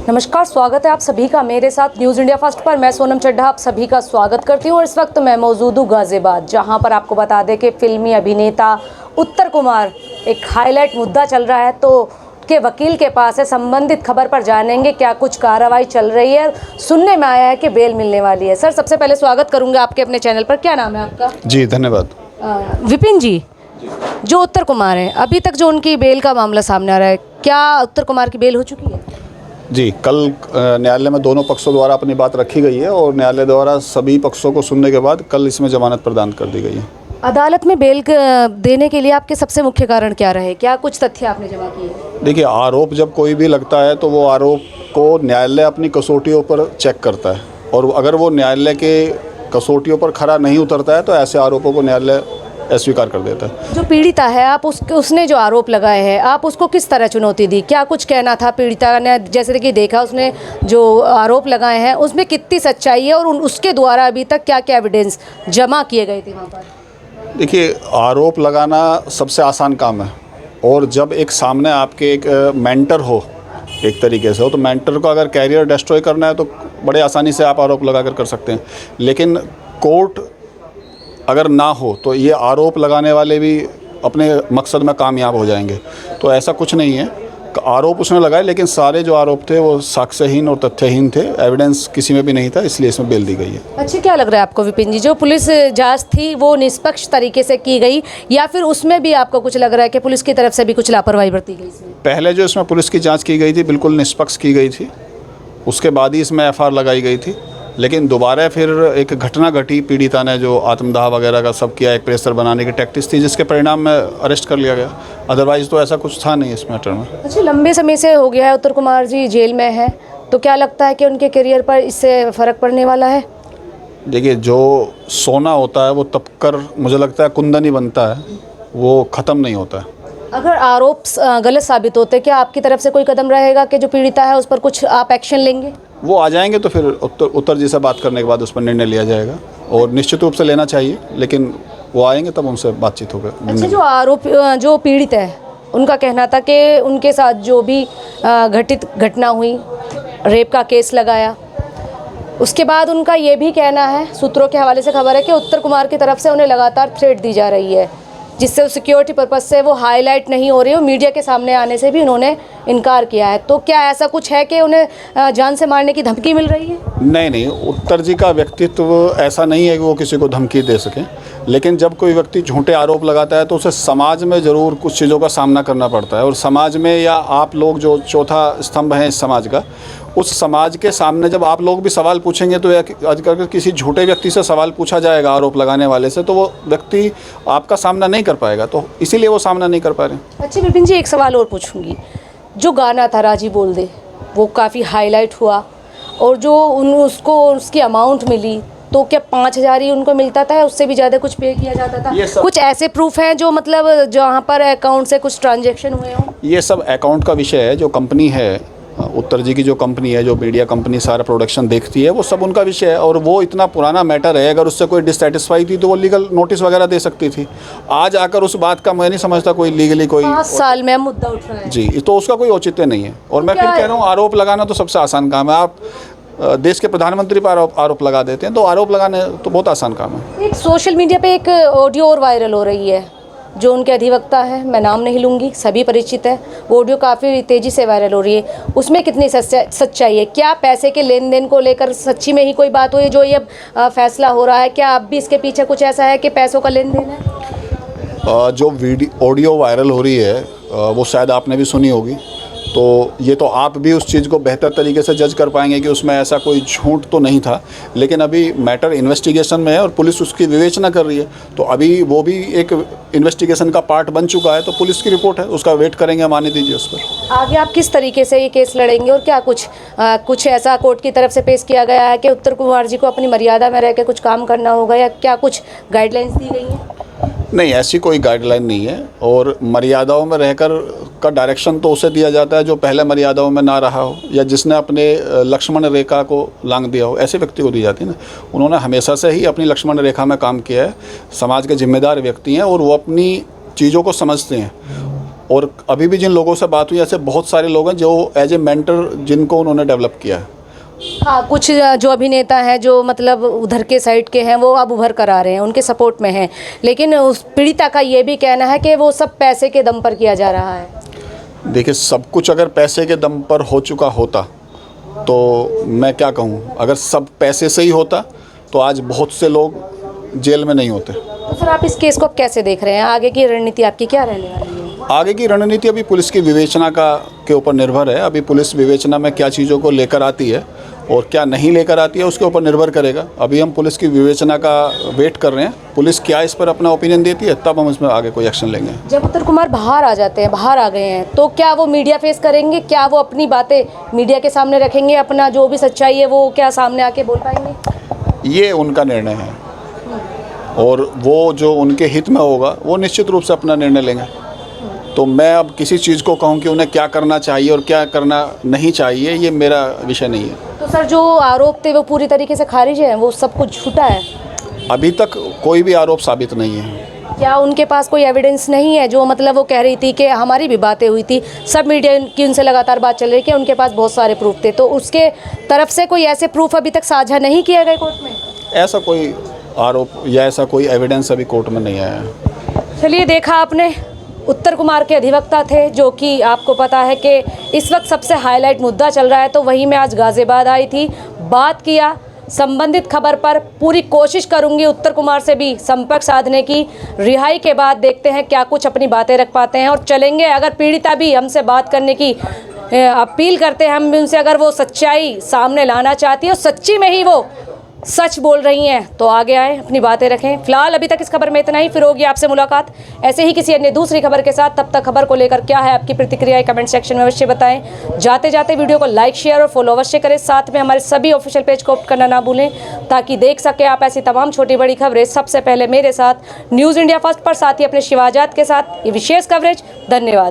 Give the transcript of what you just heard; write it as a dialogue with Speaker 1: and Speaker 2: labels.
Speaker 1: नमस्कार, स्वागत है आप सभी का मेरे साथ न्यूज़ इंडिया फर्स्ट पर। मैं सोनम चड्ढा आप सभी का स्वागत करती हूँ और इस वक्त मैं मौजूद हूँ गाज़ियाबाद, जहाँ पर आपको बता दें कि फिल्मी अभिनेता उत्तर कुमार एक हाईलाइट मुद्दा चल रहा है, तो के वकील के पास है। संबंधित खबर पर जानेंगे क्या कुछ कार्रवाई चल रही है। सुनने में आया है कि बेल मिलने वाली है। सर, सबसे पहले स्वागत करूँगा आपके अपने चैनल पर। क्या नाम है आपका?
Speaker 2: जी धन्यवाद।
Speaker 1: विपिन जी, जो उत्तर कुमार हैं, अभी तक जो उनकी बेल का मामला सामने आ रहा है, क्या उत्तर कुमार की बेल हो चुकी है?
Speaker 2: जी, कल न्यायालय में दोनों पक्षों द्वारा अपनी बात रखी गई है और न्यायालय द्वारा सभी पक्षों को सुनने के बाद कल इसमें जमानत प्रदान कर दी गई है।
Speaker 1: अदालत में बेल देने के लिए आपके सबसे मुख्य कारण क्या रहे? क्या कुछ तथ्य आपने जमा किए?
Speaker 2: देखिए, आरोप जब कोई भी लगता है तो वो आरोप को न्यायालय अपनी कसौटियों पर चेक करता है और अगर वो न्यायालय के कसौटियों पर खरा नहीं उतरता है तो ऐसे आरोपों को न्यायालय अस्वीकार कर देता है।
Speaker 1: जो पीड़िता है, आप उसने जो आरोप लगाए हैं, आप उसको किस तरह चुनौती दी? क्या कुछ कहना था पीड़िता ने? जैसे कि देखा उसने जो आरोप लगाए हैं उसमें कितनी सच्चाई है और उसके द्वारा अभी तक क्या क्या एविडेंस जमा किए गए थे वहाँ पर?
Speaker 2: देखिए, आरोप लगाना सबसे आसान काम है और जब एक सामने आपके एक मेंटर हो, एक तरीके से हो, तो मेंटर को अगर कैरियर डिस्ट्रॉय करना है तो बड़े आसानी से आप आरोप लगा कर सकते हैं। लेकिन कोर्ट अगर ना हो तो ये आरोप लगाने वाले भी अपने मकसद में कामयाब हो जाएंगे। तो ऐसा कुछ नहीं है। आरोप उसने लगाए लेकिन सारे जो आरोप थे वो साक्ष्यहीन और तथ्यहीन थे, एविडेंस किसी में भी नहीं था, इसलिए इसमें बेल दी गई है।
Speaker 1: अच्छा, क्या लग रहा है आपको विपिन जी, जो पुलिस जांच थी वो निष्पक्ष तरीके से की गई या फिर उसमें भी आपको कुछ लग रहा है कि पुलिस की तरफ से भी कुछ लापरवाही बरती गई?
Speaker 2: पहले जो इसमें पुलिस की जाँच की गई थी बिल्कुल निष्पक्ष की गई थी, उसके बाद ही इसमें FIR लगाई गई थी। लेकिन दोबारा फिर एक घटना घटी, पीड़िता ने जो आत्मदाह वगैरह का सब किया, एक प्रेशर बनाने की टैक्टिक्स थी जिसके परिणाम में अरेस्ट कर लिया गया। अदरवाइज़ तो ऐसा कुछ था नहीं इस मैटर में।
Speaker 1: अच्छा, लंबे समय से हो गया है उत्तर कुमार जी जेल में है, तो क्या लगता है कि उनके करियर पर इससे फ़र्क पड़ने वाला है?
Speaker 2: देखिए, जो सोना होता है वो तब कर मुझे लगता है कुंदन ही बनता है, वो ख़त्म नहीं होता है।
Speaker 1: अगर आरोप गलत साबित होते, क्या आपकी तरफ से कोई कदम रहेगा कि जो पीड़िता है उस पर कुछ आप एक्शन लेंगे?
Speaker 2: वो आ जाएंगे तो फिर उत्तर जी से बात करने के बाद उस पर निर्णय लिया जाएगा और निश्चित रूप से लेना चाहिए, लेकिन वो आएंगे तब उनसे बातचीत होगा।
Speaker 1: अच्छा, जो पीड़ित है उनका कहना था कि उनके साथ जो भी घटना हुई, रेप का केस लगाया, उसके बाद उनका ये भी कहना है, सूत्रों के हवाले से खबर है कि उत्तर कुमार की तरफ से उन्हें लगातार थ्रेट दी जा रही है, जिससे सिक्योरिटी पर्पस से वो हाईलाइट नहीं हो रही हो। मीडिया के सामने आने से भी उन्होंने इनकार किया है। तो क्या ऐसा कुछ है कि उन्हें जान से मारने की धमकी मिल रही है?
Speaker 2: नहीं, उत्तर जी का व्यक्तित्व ऐसा नहीं है कि वो किसी को धमकी दे सकें, लेकिन जब कोई व्यक्ति झूठे आरोप लगाता है तो उसे समाज में ज़रूर कुछ चीज़ों का सामना करना पड़ता है और समाज में, या आप लोग जो चौथा स्तंभ हैं इस समाज का, उस समाज के सामने जब आप लोग भी सवाल पूछेंगे तो अगर किसी झूठे व्यक्ति से सवाल पूछा जाएगा आरोप लगाने वाले से, तो वो व्यक्ति आपका सामना नहीं कर पाएगा, तो इसीलिए वो सामना नहीं कर पा रहे।
Speaker 1: अच्छा विपिन जी, एक सवाल और पूछूंगी। जो गाना था राजी बोल दे, वो काफ़ी हाईलाइट हुआ और जो उसको उसकी अमाउंट मिली, तो क्या 5,000 ही उनको मिलता था या उससे भी ज़्यादा कुछ पे किया जाता था? कुछ ऐसे प्रूफ हैं जो मतलब जहाँ पर अकाउंट से कुछ ट्रांजैक्शन हुए हों?
Speaker 2: ये सब अकाउंट का विषय है। जो कंपनी है, उत्तर जी की जो कंपनी है, जो मीडिया कंपनी सारा प्रोडक्शन देखती है, वो सब उनका विषय है और वो इतना पुराना मैटर है। अगर उससे कोई डिससेटिस्फाई थी तो वो लीगल नोटिस वगैरह दे सकती थी। आज आकर उस बात का मैं नहीं समझता कोई लीगली कोई
Speaker 1: 5 साल में मुद्दा उठ रहा है
Speaker 2: जी, तो उसका कोई औचित्य नहीं है। और मैं फिर कह रहा हूँ, आरोप लगाना तो सबसे आसान काम है। आप देश के प्रधानमंत्री पर आरोप लगा देते हैं, तो आरोप लगाने तो बहुत आसान काम है।
Speaker 1: एक सोशल मीडिया पे एक ऑडियो और वायरल हो रही है, जो उनके अधिवक्ता है, मैं नाम नहीं लूँगी, सभी परिचित है, वो ऑडियो काफ़ी तेज़ी से वायरल हो रही है। उसमें कितनी सच्चाई है? क्या पैसे के लेन देन को लेकर सच्ची में ही कोई बात हुई जो ये फैसला हो रहा है? क्या अब भी इसके पीछे कुछ ऐसा है कि पैसों का लेन देन है?
Speaker 2: जो ऑडियो वायरल हो रही है वो शायद आपने भी सुनी होगी, तो ये तो आप भी उस चीज़ को बेहतर तरीके से जज कर पाएंगे कि उसमें ऐसा कोई झूठ तो नहीं था। लेकिन अभी मैटर इन्वेस्टिगेशन में है और पुलिस उसकी विवेचना कर रही है, तो अभी वो भी एक इन्वेस्टिगेशन का पार्ट बन चुका है, तो पुलिस की रिपोर्ट है, उसका वेट करेंगे, मानने दीजिए उस पर।
Speaker 1: आगे आप किस तरीके से ये केस लड़ेंगे और क्या कुछ ऐसा कोर्ट की तरफ से पेश किया गया है कि उत्तर कुमार जी को अपनी मर्यादा में रह के कुछ काम करना होगा, या क्या कुछ गाइडलाइंस दी गई हैं?
Speaker 2: नहीं, ऐसी कोई गाइडलाइन नहीं है और मर्यादाओं में रहकर का डायरेक्शन तो उसे दिया जाता है जो पहले मर्यादाओं में ना रहा हो या जिसने अपने लक्ष्मण रेखा को लांघ दिया हो, ऐसे व्यक्ति को दी जाती है ना। उन्होंने हमेशा से ही अपनी लक्ष्मण रेखा में काम किया है, समाज के जिम्मेदार व्यक्ति हैं और वो अपनी चीज़ों को समझते हैं और अभी भी जिन लोगों से बात हुई, ऐसे बहुत सारे लोग हैं जो एज ए मेंटर जिनको उन्होंने डेवलप किया है।
Speaker 1: हाँ, कुछ जो अभिनेता हैं जो मतलब उधर के साइड के हैं वो अब उभर कर आ रहे हैं, उनके सपोर्ट में हैं, लेकिन उस पीड़िता का ये भी कहना है कि वो सब पैसे के दम पर किया जा रहा है।
Speaker 2: देखिए, सब कुछ अगर पैसे के दम पर हो चुका होता तो मैं क्या कहूँ, अगर सब पैसे से ही होता तो आज बहुत से लोग जेल में नहीं होते।
Speaker 1: तो सर आप इस केस को कैसे देख रहे हैं? आगे की रणनीति आपकी क्या रहने वाली है?
Speaker 2: आगे की रणनीति अभी पुलिस की विवेचना के ऊपर निर्भर है। अभी पुलिस विवेचना में क्या चीज़ों को लेकर आती है और क्या नहीं लेकर आती है उसके ऊपर निर्भर करेगा। अभी हम पुलिस की विवेचना का वेट कर रहे हैं, पुलिस क्या इस पर अपना ओपिनियन देती है तब हम इसमें आगे कोई एक्शन लेंगे।
Speaker 1: जब उत्तर कुमार बाहर आ जाते हैं, बाहर आ गए हैं, तो क्या वो मीडिया फेस करेंगे? क्या वो अपनी बातें मीडिया के सामने रखेंगे? अपना जो भी सच्चाई है वो क्या सामने आके बोल पाएंगे?
Speaker 2: ये उनका निर्णय है और वो जो उनके हित में होगा वो निश्चित रूप से अपना निर्णय लेंगे। तो मैं अब किसी चीज़ को कहूँ कि उन्हें क्या करना चाहिए और क्या करना नहीं चाहिए, ये मेरा विषय नहीं है।
Speaker 1: तो सर जो आरोप थे वो पूरी तरीके से खारिज है, वो सब कुछ झूठा है?
Speaker 2: अभी तक कोई भी आरोप साबित नहीं है।
Speaker 1: क्या उनके पास कोई एविडेंस नहीं है? जो मतलब वो कह रही थी कि हमारी भी बातें हुई थी, सब मीडिया की उनसे लगातार बात चल रही कि उनके पास बहुत सारे प्रूफ थे, तो उसके तरफ से कोई ऐसे प्रूफ अभी तक साझा नहीं किया गया कोर्ट में?
Speaker 2: ऐसा कोई आरोप या ऐसा कोई एविडेंस अभी कोर्ट में नहीं आया है।
Speaker 1: चलिए, देखा आपने, उत्तर कुमार के अधिवक्ता थे जो कि आपको पता है कि इस वक्त सबसे हाईलाइट मुद्दा चल रहा है, तो वहीं मैं आज गाज़ियाबाद आई थी, बात किया संबंधित खबर पर। पूरी कोशिश करूंगी उत्तर कुमार से भी संपर्क साधने की। रिहाई के बाद देखते हैं क्या कुछ अपनी बातें रख पाते हैं और चलेंगे। अगर पीड़िता भी हमसे बात करने की अपील करते हैं, हम भी उनसे, अगर वो सच्चाई सामने लाना चाहती है और सच्ची में ही वो सच बोल रही हैं तो आगे आए, अपनी बातें रखें। फिलहाल अभी तक इस खबर में इतना ही, फिर होगी आपसे मुलाकात ऐसे ही किसी अन्य दूसरी खबर के साथ। तब तक खबर को लेकर क्या है आपकी प्रतिक्रिया कमेंट सेक्शन में अवश्य बताएं। जाते जाते वीडियो को लाइक, शेयर और फॉलो अवश्य करें। साथ में हमारे सभी ऑफिशियल पेज को करना ना भूलें ताकि देख सके आप ऐसी तमाम छोटी बड़ी खबरें सबसे पहले मेरे साथ न्यूज़ इंडिया फर्स्ट पर, साथ ही अपने शिवाजात के साथ ये विशेष कवरेज। धन्यवाद।